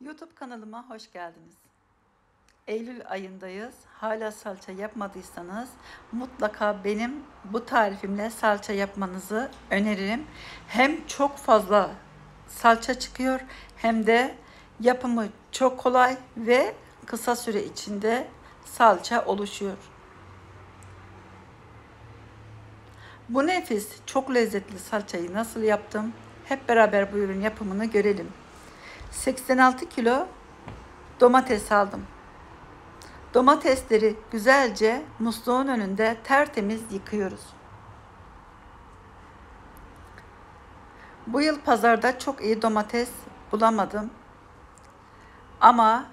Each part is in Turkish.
YouTube kanalıma hoş geldiniz. Eylül ayındayız. Hala salça yapmadıysanız mutlaka benim bu tarifimle salça yapmanızı öneririm. Hem çok fazla salça çıkıyor hem de yapımı çok kolay ve kısa süre içinde salça oluşuyor. Bu nefis, çok lezzetli salçayı nasıl yaptım? Hep beraber bu ürün yapımını görelim. 86 kilo domates aldım. Domatesleri güzelce musluğun önünde tertemiz yıkıyoruz. Bu yıl pazarda çok iyi domates bulamadım. Ama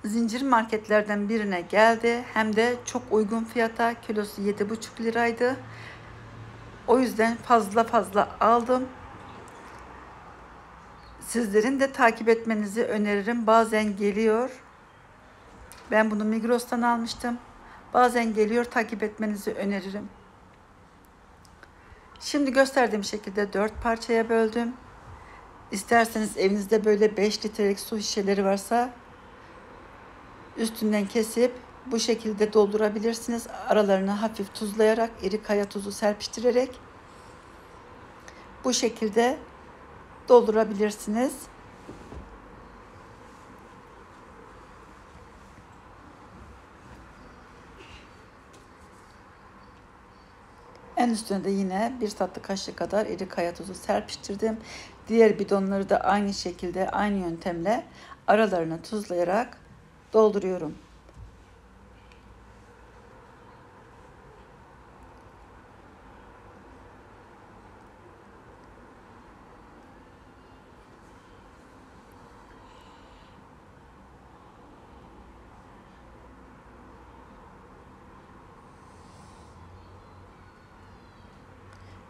zincir marketlerden birine geldi. Hem de çok uygun fiyata, kilosu 7,5 liraydı. O yüzden fazla aldım. Sizlerin de takip etmenizi öneririm. Bazen geliyor. Ben bunu Migros'tan almıştım. Bazen geliyor, takip etmenizi öneririm. Şimdi gösterdiğim şekilde 4 parçaya böldüm. İsterseniz evinizde böyle 5 litrelik su şişeleri varsa üstünden kesip bu şekilde doldurabilirsiniz. Aralarını hafif tuzlayarak, iri kaya tuzu serpiştirerek bu şekilde doldurabilirsiniz. En üstüne de yine bir tatlı kaşığı kadar iri kaya tuzu serpiştirdim. Diğer bidonları da aynı şekilde, aynı yöntemle aralarını tuzlayarak dolduruyorum.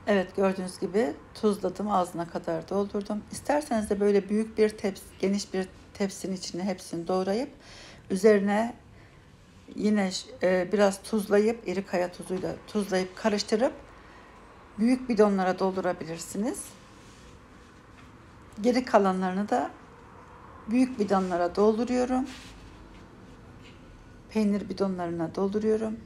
Evet, gördüğünüz gibi tuzladım, ağzına kadar doldurdum. İsterseniz de böyle büyük bir tepsi, geniş bir tepsinin içine hepsini doğrayıp üzerine yine biraz tuzlayıp, iri kaya tuzuyla tuzlayıp karıştırıp büyük bidonlara doldurabilirsiniz. Geri kalanlarını da büyük bidonlara dolduruyorum. Peynir bidonlarına dolduruyorum.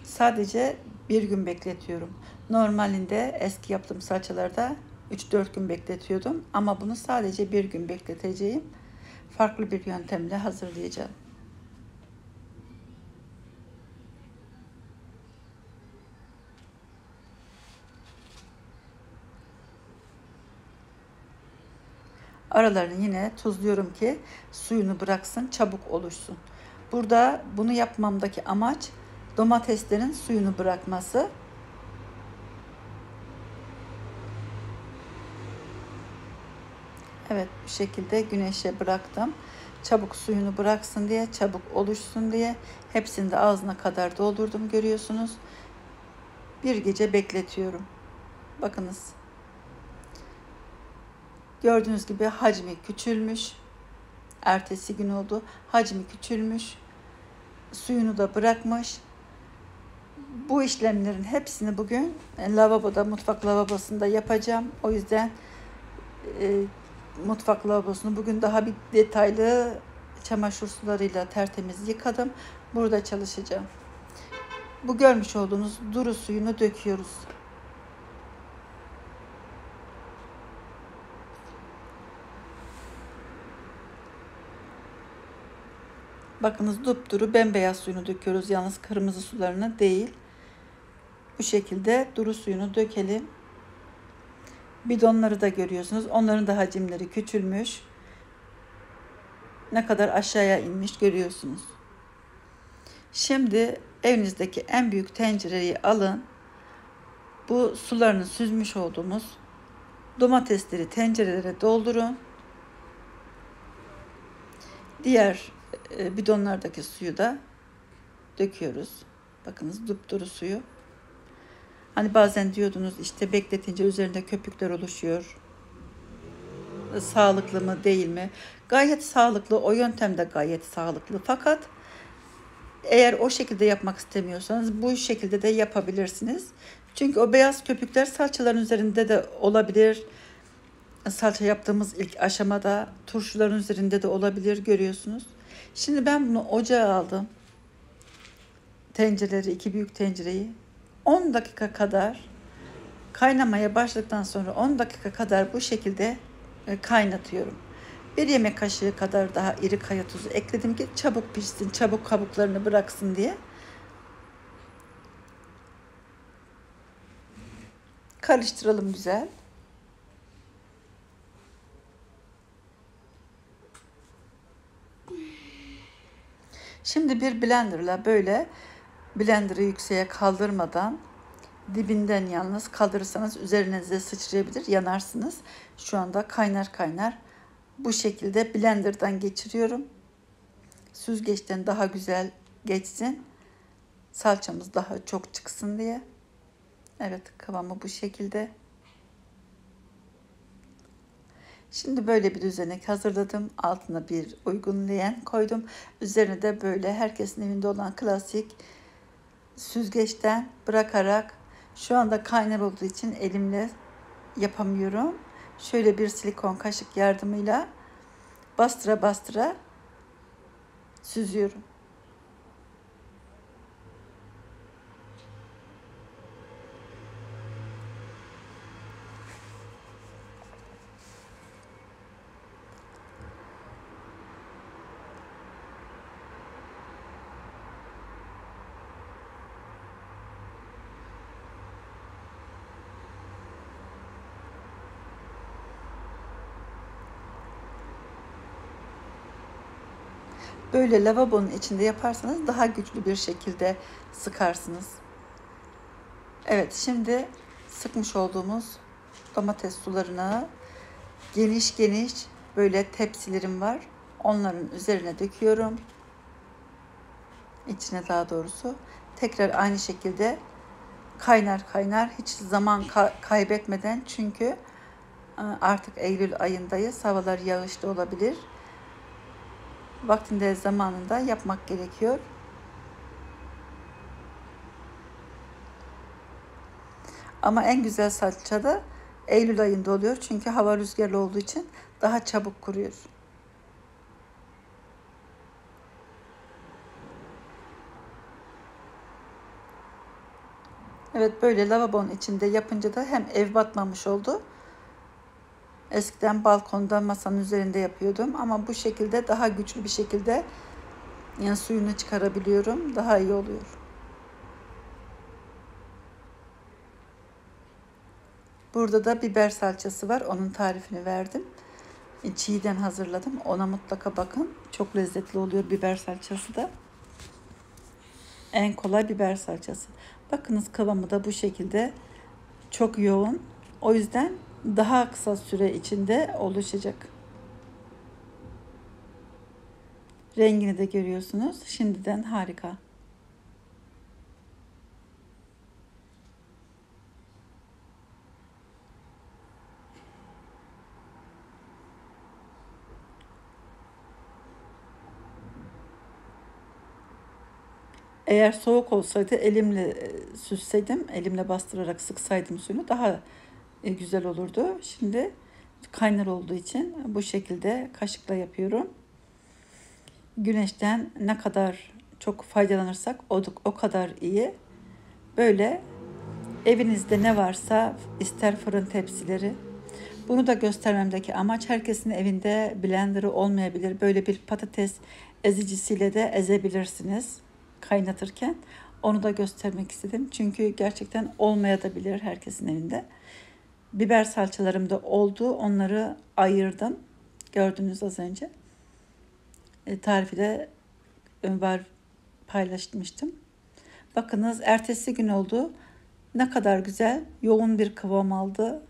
Sadece bir gün bekletiyorum. Normalinde eski yaptığım salçalarda 3-4 gün bekletiyordum. Ama bunu sadece bir gün bekleteceğim. Farklı bir yöntemle hazırlayacağım. Aralarını yine tuzluyorum ki suyunu bıraksın, çabuk oluşsun. Burada bunu yapmamdaki amaç domateslerin suyunu bırakması. Evet, bu şekilde güneşe bıraktım. Çabuk suyunu bıraksın diye, çabuk oluşsun diye hepsini de ağzına kadar doldurdum, görüyorsunuz. Bir gece bekletiyorum. Bakınız. Gördüğünüz gibi hacmi küçülmüş. Ertesi gün oldu. Hacmi küçülmüş. Suyunu da bırakmış. Bu işlemlerin hepsini bugün lavaboda, mutfak lavabosunda yapacağım. O yüzden mutfak lavabosunu bugün daha bir detaylı çamaşır sularıyla tertemiz yıkadım. Burada çalışacağım. Bu görmüş olduğunuz duru suyunu döküyoruz. Bakınız, dupduru bembeyaz suyunu döküyoruz. Yalnız kırmızı sularını değil. Bu şekilde duru suyunu dökelim. Bidonları da görüyorsunuz. Onların da hacimleri küçülmüş. Ne kadar aşağıya inmiş görüyorsunuz. Şimdi evinizdeki en büyük tencereyi alın. Bu sularını süzmüş olduğumuz domatesleri tencerelere doldurun. Diğer bidonlardaki suyu da döküyoruz. Bakınız, dupduru suyu. Hani bazen diyordunuz işte bekletince üzerinde köpükler oluşuyor. Sağlıklı mı değil mi? Gayet sağlıklı. O yöntem de gayet sağlıklı. Fakat eğer o şekilde yapmak istemiyorsanız bu şekilde de yapabilirsiniz. Çünkü o beyaz köpükler salçaların üzerinde de olabilir. salça yaptığımız ilk aşamada turşuların üzerinde de olabilir, görüyorsunuz. Şimdi ben bunu ocağa aldım. Tencereleri, 2 büyük tencereyi 10 dakika kadar kaynamaya başladıktan sonra 10 dakika kadar bu şekilde kaynatıyorum. Bir yemek kaşığı kadar daha iri kaya tuzu ekledim ki çabuk pişsin, çabuk kabuklarını bıraksın diye. Karıştıralım güzel. Şimdi bir blenderla böyle blenderı yükseğe kaldırmadan dibinden yalnız kaldırırsanız üzerinize sıçrayabilir, yanarsınız. Şu anda kaynar kaynar bu şekilde blenderdan geçiriyorum. Süzgeçten daha güzel geçsin. Salçamız daha çok çıksın diye. Evet, kıvamı bu şekilde. Şimdi böyle bir düzenek hazırladım. Altına bir uygun leğen koydum. Üzerine de böyle herkesin evinde olan klasik süzgeçten bırakarak, şu anda kaynar olduğu için elimle yapamıyorum. Şöyle bir silikon kaşık yardımıyla bastıra bastıra süzüyorum. Böyle lavabonun içinde yaparsanız daha güçlü bir şekilde sıkarsınız. Evet, şimdi sıkmış olduğumuz domates sularını geniş geniş böyle tepsilerim var. Onların üzerine döküyorum. İçine daha doğrusu. Tekrar aynı şekilde kaynar kaynar, hiç zaman kaybetmeden, çünkü artık Eylül ayındayız. Havalar yağışlı olabilir. Vaktinde, zamanında yapmak gerekiyor. Ama en güzel salça da Eylül ayında oluyor. Çünkü hava rüzgarlı olduğu için daha çabuk kuruyor. Evet, böyle lavabonun içinde yapınca da hem ev batmamış oldu. Eskiden balkonda masanın üzerinde yapıyordum ama bu şekilde daha güçlü bir şekilde yani suyunu çıkarabiliyorum. Daha iyi oluyor. Burada da biber salçası var. Onun tarifini verdim. Çiğden hazırladım. Ona mutlaka bakın. Çok lezzetli oluyor biber salçası da. En kolay biber salçası. Bakınız, kıvamı da bu şekilde çok yoğun. O yüzden daha kısa süre içinde oluşacak. Rengini de görüyorsunuz. Şimdiden harika. Eğer soğuk olsaydı elimle süzseydim, elimle bastırarak sıksaydım suyunu daha güzel olurdu. Şimdi kaynar olduğu için bu şekilde kaşıkla yapıyorum. Güneşten ne kadar çok faydalanırsak o kadar iyi. Böyle evinizde ne varsa, ister fırın tepsileri. Bunu da göstermemdeki amaç, herkesin evinde blenderı olmayabilir. Böyle bir patates ezicisiyle de ezebilirsiniz kaynatırken. Onu da göstermek istedim. Çünkü gerçekten olmayabilir herkesin evinde. Biber salçalarım da oldu. Onları ayırdım. Gördünüz az önce. Tarifi de var, paylaşmıştım. Bakınız, ertesi gün oldu. Ne kadar güzel, yoğun bir kıvam aldı.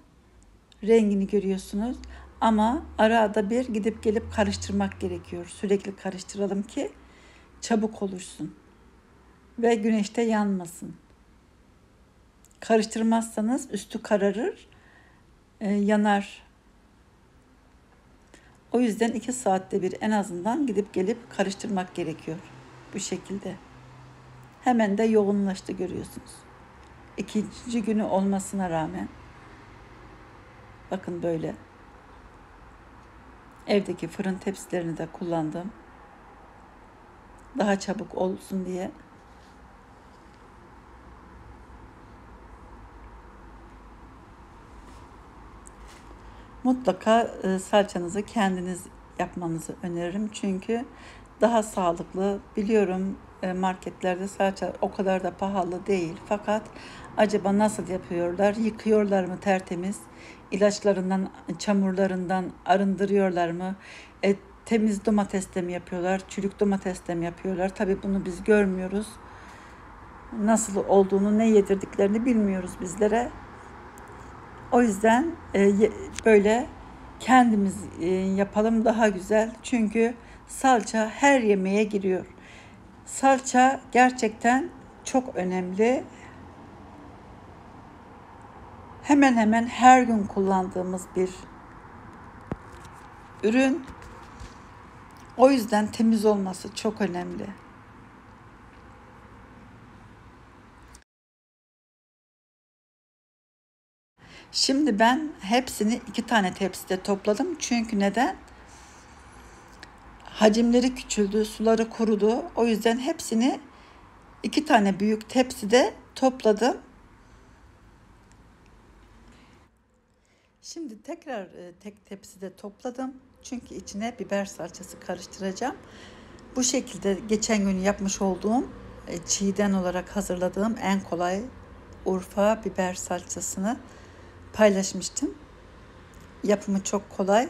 Rengini görüyorsunuz. Ama arada bir gidip gelip karıştırmak gerekiyor. Sürekli karıştıralım ki çabuk olursun. Ve güneşte yanmasın. Karıştırmazsanız üstü kararır, yanar. O yüzden 2 saatte bir en azından gidip gelip karıştırmak gerekiyor. Bu şekilde. Hemen de yoğunlaştı, görüyorsunuz. 2. günü olmasına rağmen. Bakın böyle. Evdeki fırın tepsilerini de kullandım. Daha çabuk olsun diye. Mutlaka salçanızı kendiniz yapmanızı öneririm. Çünkü daha sağlıklı. Biliyorum marketlerde salça o kadar da pahalı değil. Fakat acaba nasıl yapıyorlar? Yıkıyorlar mı tertemiz? İlaçlarından, çamurlarından arındırıyorlar mı? Temiz domatesle mi yapıyorlar? Çürük domatesle mi yapıyorlar? Tabii bunu biz görmüyoruz. Nasıl olduğunu, ne yedirdiklerini bilmiyoruz bizlere. O yüzden böyle kendimiz yapalım daha güzel. Çünkü salça her yemeğe giriyor. Salça gerçekten çok önemli. Hemen hemen her gün kullandığımız bir ürün. O yüzden temiz olması çok önemli. Şimdi ben hepsini 2 tane tepside topladım. Çünkü neden? Hacimleri küçüldü, suları kurudu. O yüzden hepsini 2 tane büyük tepside topladım. Şimdi tekrar tek tepside topladım. Çünkü içine biber salçası karıştıracağım. Bu şekilde geçen gün yapmış olduğum çiğden olarak hazırladığım en kolay Urfa biber salçasını paylaşmıştım. Yapımı çok kolay.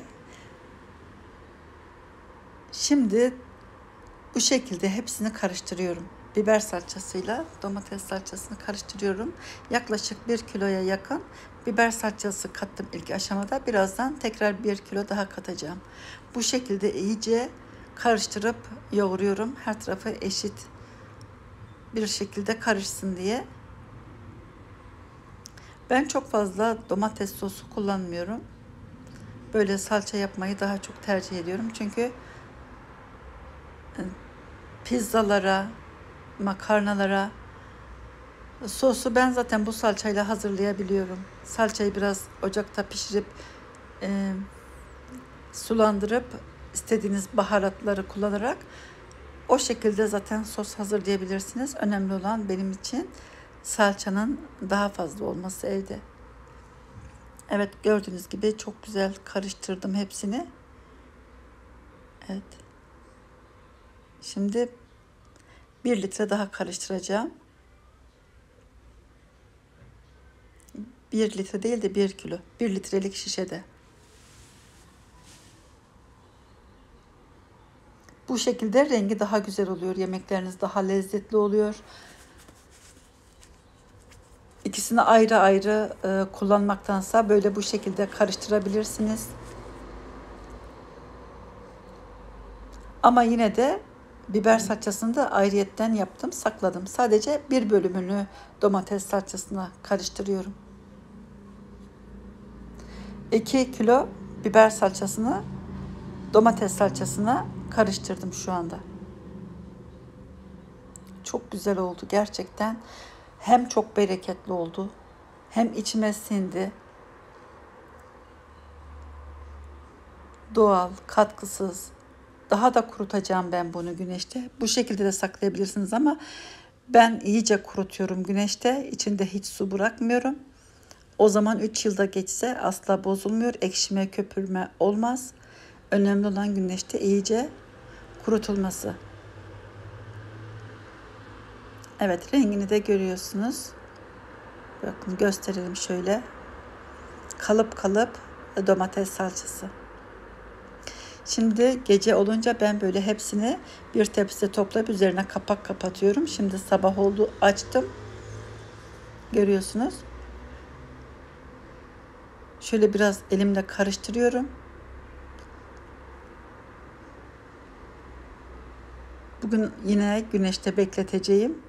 Şimdi bu şekilde hepsini karıştırıyorum. Biber salçasıyla domates salçasını karıştırıyorum. Yaklaşık 1 kiloya yakın biber salçası kattım ilk aşamada. Birazdan tekrar 1 kilo daha katacağım. Bu şekilde iyice karıştırıp yoğuruyorum. Her tarafı eşit bir şekilde karışsın diye. Ben çok fazla domates sosu kullanmıyorum. Böyle salça yapmayı daha çok tercih ediyorum. Çünkü pizzalara, makarnalara sosu ben zaten bu salçayla hazırlayabiliyorum. Salçayı biraz ocakta pişirip sulandırıp istediğiniz baharatları kullanarak o şekilde zaten sos hazırlayabilirsiniz. Önemli olan benim için salçanın daha fazla olması evde. Evet, gördüğünüz gibi çok güzel karıştırdım hepsini. Evet. Şimdi 1 litre daha karıştıracağım. 1 litre değil de 1 kilo. 1 litrelik şişede. Bu şekilde rengi daha güzel oluyor. Yemekleriniz daha lezzetli oluyor. İkisini ayrı ayrı kullanmaktansa böyle bu şekilde karıştırabilirsiniz. Ama yine de biber salçasını da ayrıyetten yaptım, sakladım. Sadece bir bölümünü domates salçasına karıştırıyorum. 2 kilo biber salçasını domates salçasına karıştırdım şu anda. Çok güzel oldu gerçekten. Hem çok bereketli oldu, hem içime sindi. Doğal, katkısız. Daha da kurutacağım ben bunu güneşte. Bu şekilde de saklayabilirsiniz ama ben iyice kurutuyorum güneşte. İçinde hiç su bırakmıyorum. O zaman 3 yılda geçse asla bozulmuyor. Ekşime, köpürme olmaz. Önemli olan güneşte iyice kurutulması. Evet, rengini de görüyorsunuz. Bakın gösterelim şöyle. Kalıp kalıp domates salçası. Şimdi gece olunca ben böyle hepsini bir tepside toplayıp üzerine kapak kapatıyorum. Şimdi sabah oldu, açtım. Görüyorsunuz. Şöyle biraz elimle karıştırıyorum. Bugün yine güneşte bekleteceğim.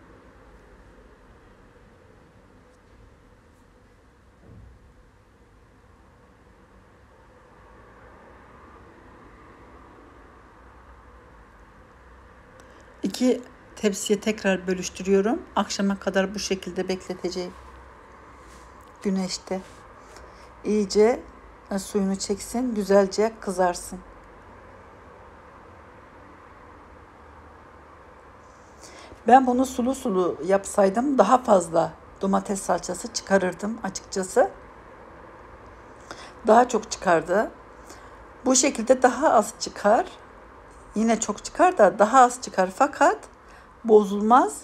İki tepsiye tekrar bölüştürüyorum. Akşama kadar bu şekilde bekleteceğim. Güneşte. İyice suyunu çeksin, güzelce kızarsın. Ben bunu sulu sulu yapsaydım daha fazla domates salçası çıkarırdım açıkçası. Daha çok çıkardı. Bu şekilde daha az çıkar. Yine çok çıkar da daha az çıkar fakat bozulmaz.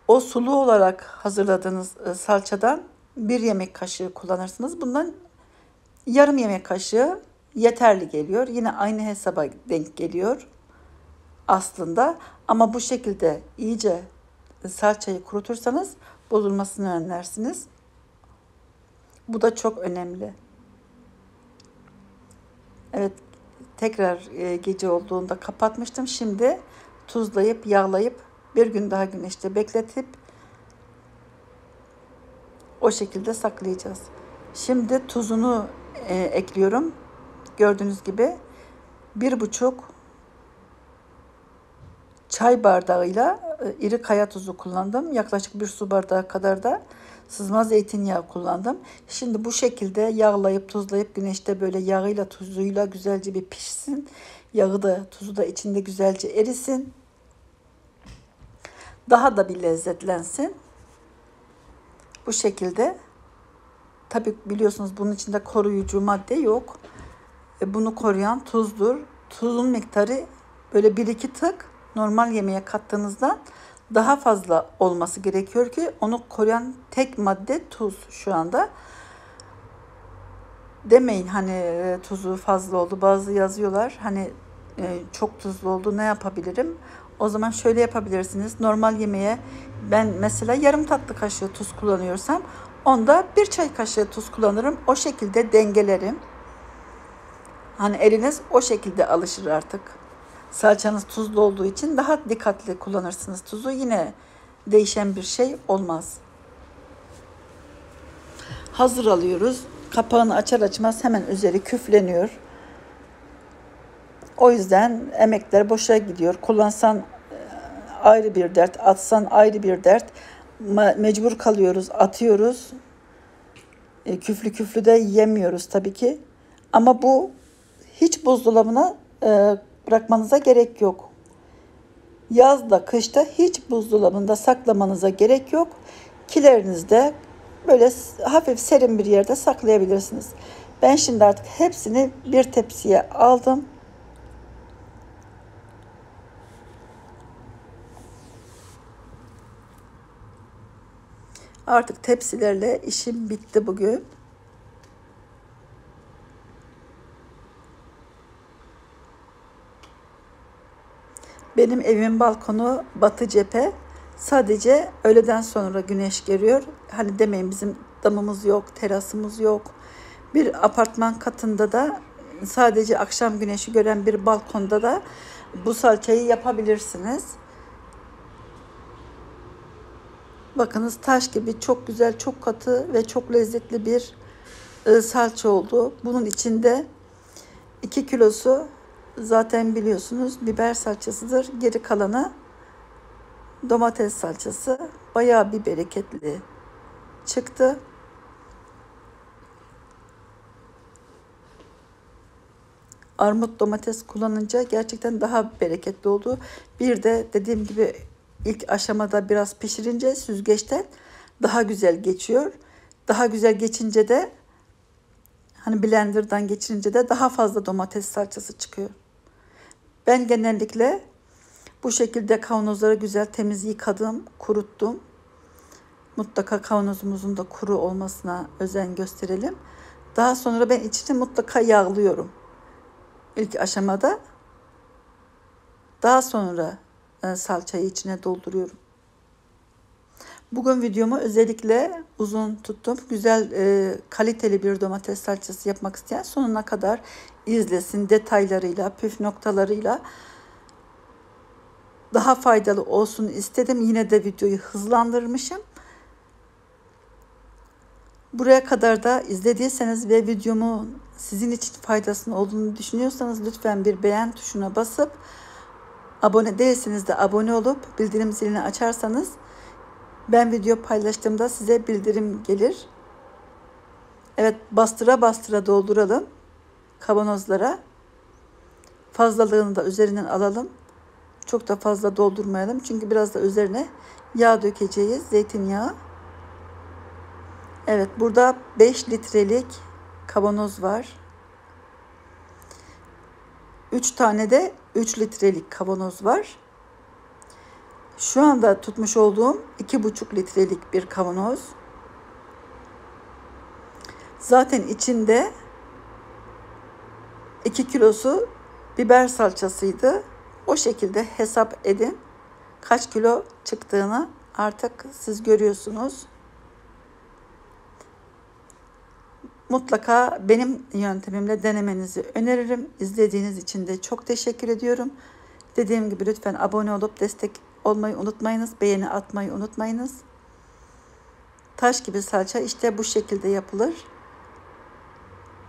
O sulu olarak hazırladığınız salçadan bir yemek kaşığı kullanırsınız. Bundan yarım yemek kaşığı yeterli geliyor. Yine aynı hesaba denk geliyor aslında. Ama bu şekilde iyice salçayı kurutursanız bozulmasını önlersiniz. Bu da çok önemli. Evet, tekrar gece olduğunda kapatmıştım. Şimdi tuzlayıp yağlayıp bir gün daha güneşte bekletip o şekilde saklayacağız. Şimdi tuzunu ekliyorum. Gördüğünüz gibi 1,5 çay bardağıyla iri kaya tuzu kullandım. Yaklaşık 1 su bardağı kadar da sızma zeytinyağı kullandım. Şimdi bu şekilde yağlayıp tuzlayıp güneşte böyle yağıyla tuzuyla güzelce bir pişsin. Yağı da tuzu da içinde güzelce erisin. Daha da bir lezzetlensin. Bu şekilde. Tabii biliyorsunuz bunun içinde koruyucu madde yok. Bunu koruyan tuzdur. Tuzun miktarı böyle 1-2 tık normal yemeğe kattığınızdan daha fazla olması gerekiyor ki onu koruyan tek madde tuz şu anda. Demeyin hani tuzu fazla oldu. Bazı yazıyorlar hani çok tuzlu oldu, ne yapabilirim? O zaman şöyle yapabilirsiniz. Normal yemeğe ben mesela yarım tatlı kaşığı tuz kullanıyorsam onda 1 çay kaşığı tuz kullanırım. O şekilde dengelerim. Hani eliniz o şekilde alışır artık. Salçanız tuzlu olduğu için daha dikkatli kullanırsınız tuzu. Yine değişen bir şey olmaz. Hazır alıyoruz. Kapağını açar açmaz hemen üzeri küfleniyor. O yüzden emekler boşa gidiyor. Kullansan ayrı bir dert, atsan ayrı bir dert. Mecbur kalıyoruz, atıyoruz. Küflü küflü de yemiyoruz tabii ki. Ama bu hiç buzdolabına bırakmanıza gerek yok. Yazda, kışta hiç buzdolabında saklamanıza gerek yok. Kilerinizde böyle hafif serin bir yerde saklayabilirsiniz. Ben şimdi artık hepsini bir tepsiye aldım. Artık tepsilerle işim bitti bugün. Benim evimin balkonu batı cephe. Sadece öğleden sonra güneş geliyor. Hani demeyin bizim damımız yok, terasımız yok. Bir apartman katında da sadece akşam güneşi gören bir balkonda da bu salçayı yapabilirsiniz. Bakınız taş gibi çok güzel, çok katı ve çok lezzetli bir salça oldu. Bunun içinde 2 kilosu zaten biliyorsunuz biber salçasıdır. Geri kalanı domates salçası. Bayağı bir bereketli çıktı. Armut domates kullanınca gerçekten daha bereketli oldu. Bir de dediğim gibi ilk aşamada biraz pişirince süzgeçten daha güzel geçiyor. Daha güzel geçince de hani blenderdan geçirince de daha fazla domates salçası çıkıyor. Ben genellikle bu şekilde kavanozları güzel temiz yıkadım, kuruttum. Mutlaka kavanozumuzun da kuru olmasına özen gösterelim. Daha sonra ben içini mutlaka yağlıyorum. İlk aşamada. Daha sonra salçayı içine dolduruyorum. Bugün videomu özellikle uzun tuttum. Güzel, kaliteli bir domates salçası yapmak isteyen sonuna kadar izlesin. Detaylarıyla, püf noktalarıyla daha faydalı olsun istedim. Yine de videoyu hızlandırmışım. Buraya kadar da izlediyseniz ve videomu sizin için faydasının olduğunu düşünüyorsanız lütfen bir beğen tuşuna basıp abone değilseniz de abone olup bildirim zilini açarsanız ben video paylaştığımda size bildirim gelir. Evet, bastıra bastıra dolduralım kavanozlara. Fazlalığını da üzerinden alalım. Çok da fazla doldurmayalım. Çünkü biraz da üzerine yağ dökeceğiz. Zeytinyağı. Evet, burada 5 litrelik kavanoz var. 3 tane de 3 litrelik kavanoz var. Şu anda tutmuş olduğum 2,5 litrelik bir kavanoz. Zaten içinde 2 kilosu biber salçasıydı. O şekilde hesap edin. Kaç kilo çıktığını artık siz görüyorsunuz. Mutlaka benim yöntemimle denemenizi öneririm. İzlediğiniz için de çok teşekkür ediyorum. Dediğim gibi lütfen abone olup destek olmayı unutmayınız. Beğeni atmayı unutmayınız. Taş gibi salça işte bu şekilde yapılır.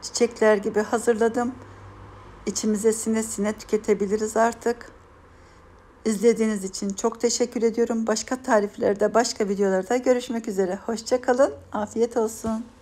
Çiçekler gibi hazırladım. İçimize sine sine tüketebiliriz artık. İzlediğiniz için çok teşekkür ediyorum. Başka tariflerde, başka videolarda görüşmek üzere. Hoşça kalın. Afiyet olsun.